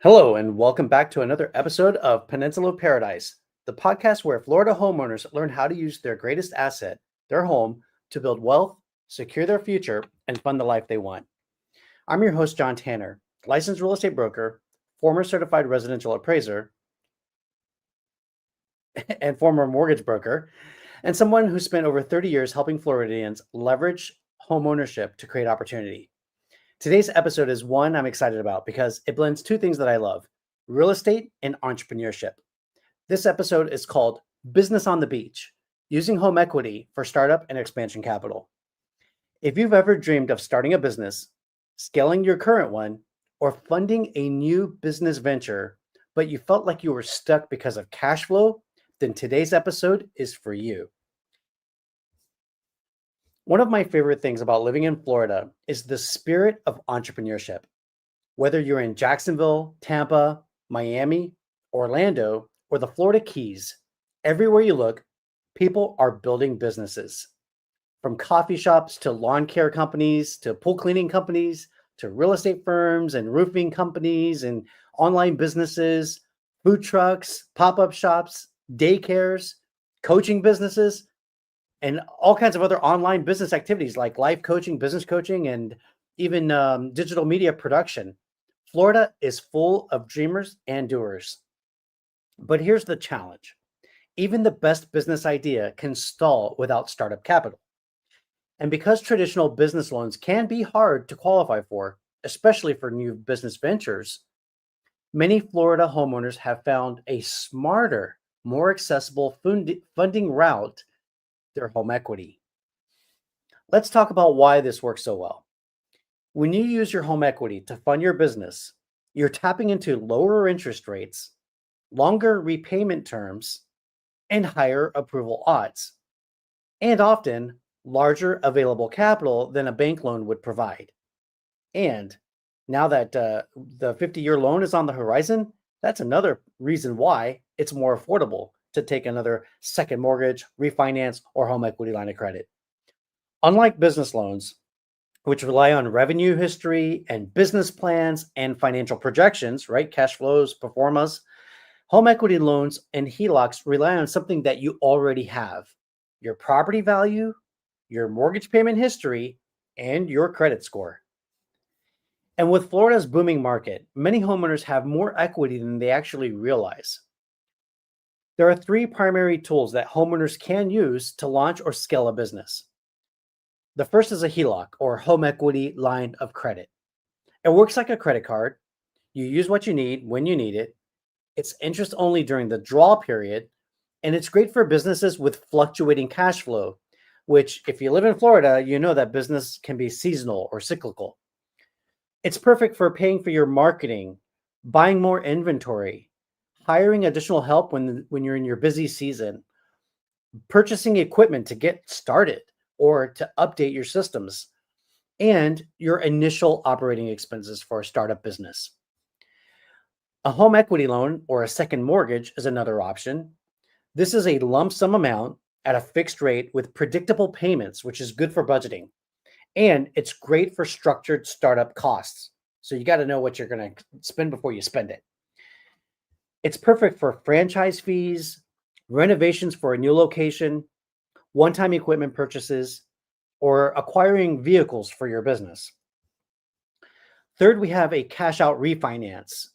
Hello, and welcome back to another episode of Peninsula of Paradise, the podcast where Florida homeowners learn how to use their greatest asset, their home, to build wealth, secure their future, and fund the life they want. I'm your host, John Tanner, licensed real estate broker, former certified residential appraiser, and former mortgage broker, and someone who spent over 30 years helping Floridians leverage homeownership to create opportunity. Today's episode is one I'm excited about because it blends two things that I love: real estate and entrepreneurship. This episode is called Business on the Beach, using home equity for startup and expansion capital. If you've ever dreamed of starting a business, scaling your current one, or funding a new business venture, but you felt like you were stuck because of cash flow, then today's episode is for you. One of my favorite things about living in Florida is the spirit of entrepreneurship. Whether you're in Jacksonville, Tampa, Miami, Orlando, or the Florida Keys, everywhere you look, people are building businesses. From coffee shops to lawn care companies to pool cleaning companies to real estate firms and roofing companies and online businesses, food trucks, pop-up shops, daycares, coaching businesses, and all kinds of other online business activities like life coaching, business coaching, and even digital media production. Florida is full of dreamers and doers. But here's the challenge. Even the best business idea can stall without startup capital. And because traditional business loans can be hard to qualify for, especially for new business ventures, many Florida homeowners have found a smarter, more accessible funding route: their home equity. Let's talk about why this works so well. When you use your home equity to fund your business, you're tapping into lower interest rates, longer repayment terms, and higher approval odds, and often larger available capital than a bank loan would provide. And now that the 50-year loan is on the horizon, that's another reason why it's more affordable to take another second mortgage, refinance, or home equity line of credit. Unlike business loans, which rely on revenue history and business plans and financial projections, right? Cash flows, performas. Home equity loans and HELOCs rely on something that you already have: your property value, your mortgage payment history, and your credit score. And with Florida's booming market, many homeowners have more equity than they actually realize. There are three primary tools that homeowners can use to launch or scale a business. The first is a HELOC, or home equity line of credit. It works like a credit card. You use what you need when you need it. It's interest only during the draw period, and it's great for businesses with fluctuating cash flow, which, if you live in Florida, you know that business can be seasonal or cyclical. It's perfect for paying for your marketing, buying more inventory, hiring additional help when you're in your busy season, purchasing equipment to get started or to update your systems, and your initial operating expenses for a startup business. A home equity loan or a second mortgage is another option. This is a lump sum amount at a fixed rate with predictable payments, which is good for budgeting. And it's great for structured startup costs. So you got to know what you're going to spend before you spend it. It's perfect for franchise fees, renovations for a new location, one-time equipment purchases, or acquiring vehicles for your business. Third, we have a cash-out refinance.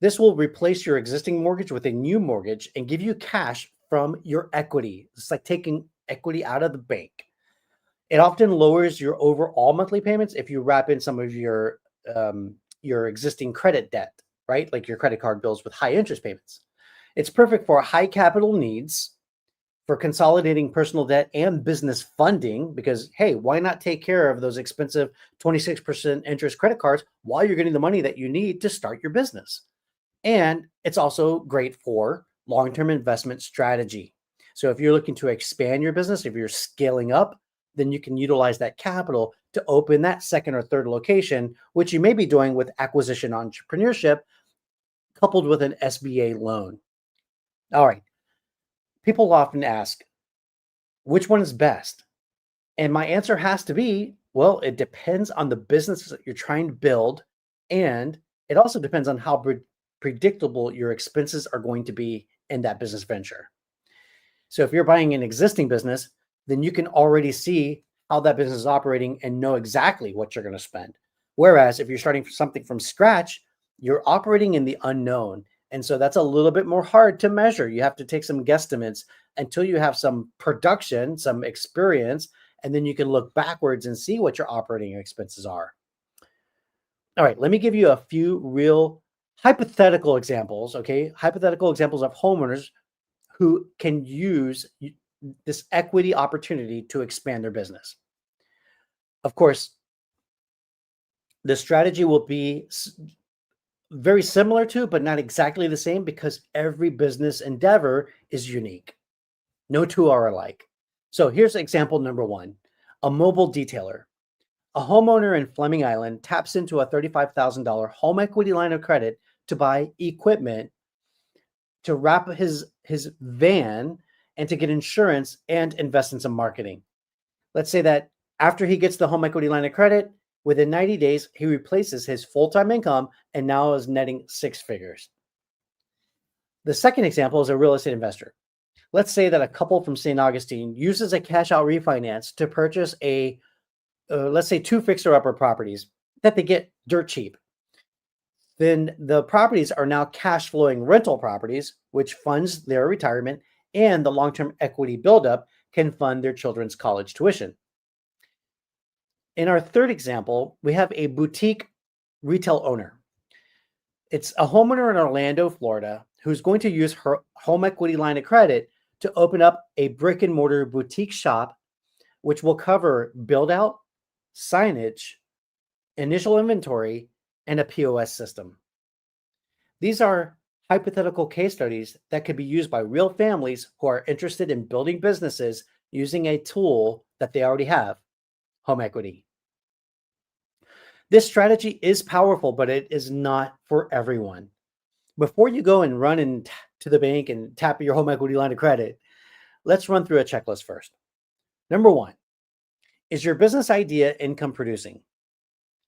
This will replace your existing mortgage with a new mortgage and give you cash from your equity. It's like taking equity out of the bank. It often lowers your overall monthly payments if you wrap in some of your existing credit debt, right? Like your credit card bills with high interest payments. It's perfect for high capital needs, for consolidating personal debt and business funding, because, hey, why not take care of those expensive 26% interest credit cards while you're getting the money that you need to start your business? And it's also great for long-term investment strategy. So if you're looking to expand your business, if you're scaling up, then you can utilize that capital to open that second or third location, which you may be doing with acquisition entrepreneurship coupled with an SBA loan. All right. People often ask, which one is best? And my answer has to be, well, it depends on the business that you're trying to build. And it also depends on how predictable your expenses are going to be in that business venture. So if you're buying an existing business, then you can already see how that business is operating and know exactly what you're going to spend. Whereas if you're starting something from scratch, you're operating in the unknown. And so that's a little bit more hard to measure. You have to take some guesstimates until you have some production, some experience, and then you can look backwards and see what your operating expenses are. All right, let me give you a few real hypothetical examples, okay? Hypothetical examples of homeowners who can use this equity opportunity to expand their business. Of course, the strategy will be very similar to, but not exactly the same, because every business endeavor is unique. No two are alike. So here's example number one, a mobile detailer. A homeowner in Fleming Island taps into a $35,000 home equity line of credit to buy equipment to wrap his van and to get insurance and invest in some marketing. Let's say that after he gets the home equity line of credit, within 90 days, he replaces his full-time income and now is netting six figures. The second example is a real estate investor. Let's say that a couple from St. Augustine uses a cash out refinance to purchase let's say two fixer-upper properties that they get dirt cheap. Then the properties are now cash flowing rental properties, which funds their retirement, and the long-term equity buildup can fund their children's college tuition. In our third example, we have a boutique retail owner. It's a homeowner in Orlando, Florida, who's going to use her home equity line of credit to open up a brick and mortar boutique shop, which will cover build out, signage, initial inventory, and a POS system. These are hypothetical case studies that could be used by real families who are interested in building businesses using a tool that they already have, home equity. This strategy is powerful, but it is not for everyone. Before you go and run to the bank and tap your home equity line of credit, let's run through a checklist first. Number one, is your business idea income producing?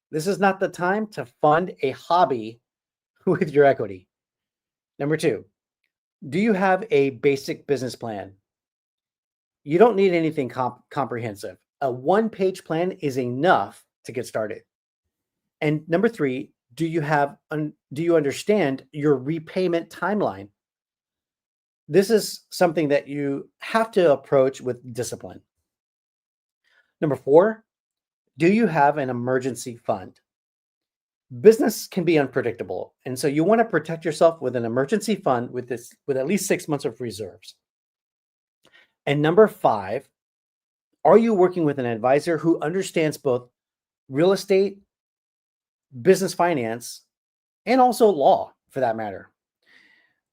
This is not the time to fund a hobby with your equity. Number two, do you have a basic business plan? You don't need anything comprehensive. A one-page plan is enough to get started. And number three, do you understand your repayment timeline? This is something that you have to approach with discipline. Number four, do you have an emergency fund? Business can be unpredictable, and so you want to protect yourself with an emergency fund with at least 6 months of reserves. And number five, are you working with an advisor who understands both real estate, business finance, and also law, for that matter?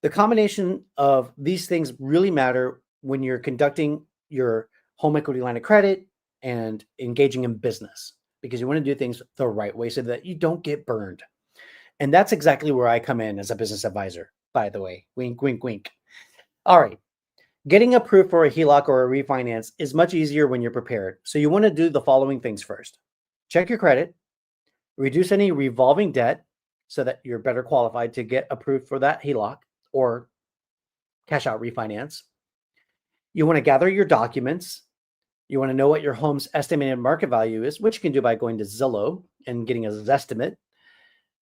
The combination of these things really matter when you're conducting your home equity line of credit and engaging in business, because you want to do things the right way so that you don't get burned. And that's exactly where I come in as a business advisor, by the way. Wink, wink, wink. All right. Getting approved for a HELOC or a refinance is much easier when you're prepared. So you want to do the following things first. Check your credit, reduce any revolving debt so that you're better qualified to get approved for that HELOC or cash out refinance. You want to gather your documents. You want to know what your home's estimated market value is, which you can do by going to Zillow and getting a Zestimate.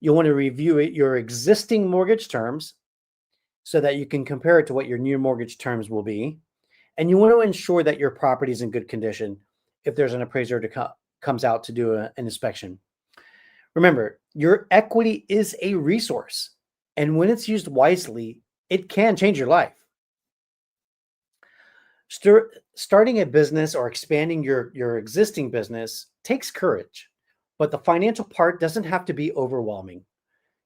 You want to review your existing mortgage terms so that you can compare it to what your new mortgage terms will be. And you want to ensure that your property is in good condition if there's an appraiser comes out to do an inspection. Remember, your equity is a resource, and when it's used wisely, it can change your life. Starting a business or expanding your existing business takes courage, but the financial part doesn't have to be overwhelming.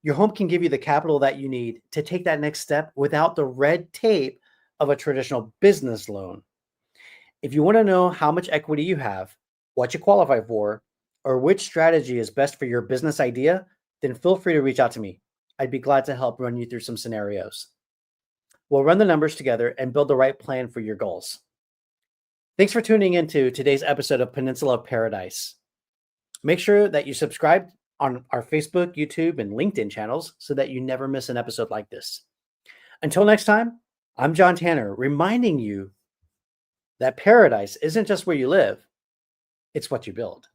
Your home can give you the capital that you need to take that next step without the red tape of a traditional business loan. If you want to know how much equity you have, what you qualify for, or which strategy is best for your business idea, then feel free to reach out to me. I'd be glad to help run you through some scenarios. We'll run the numbers together and build the right plan for your goals. Thanks for tuning into today's episode of Peninsula of Paradise. Make sure that you subscribe on our Facebook, YouTube, and LinkedIn channels so that you never miss an episode like this. Until next time, I'm John Tanner, reminding you that paradise isn't just where you live, it's what you build.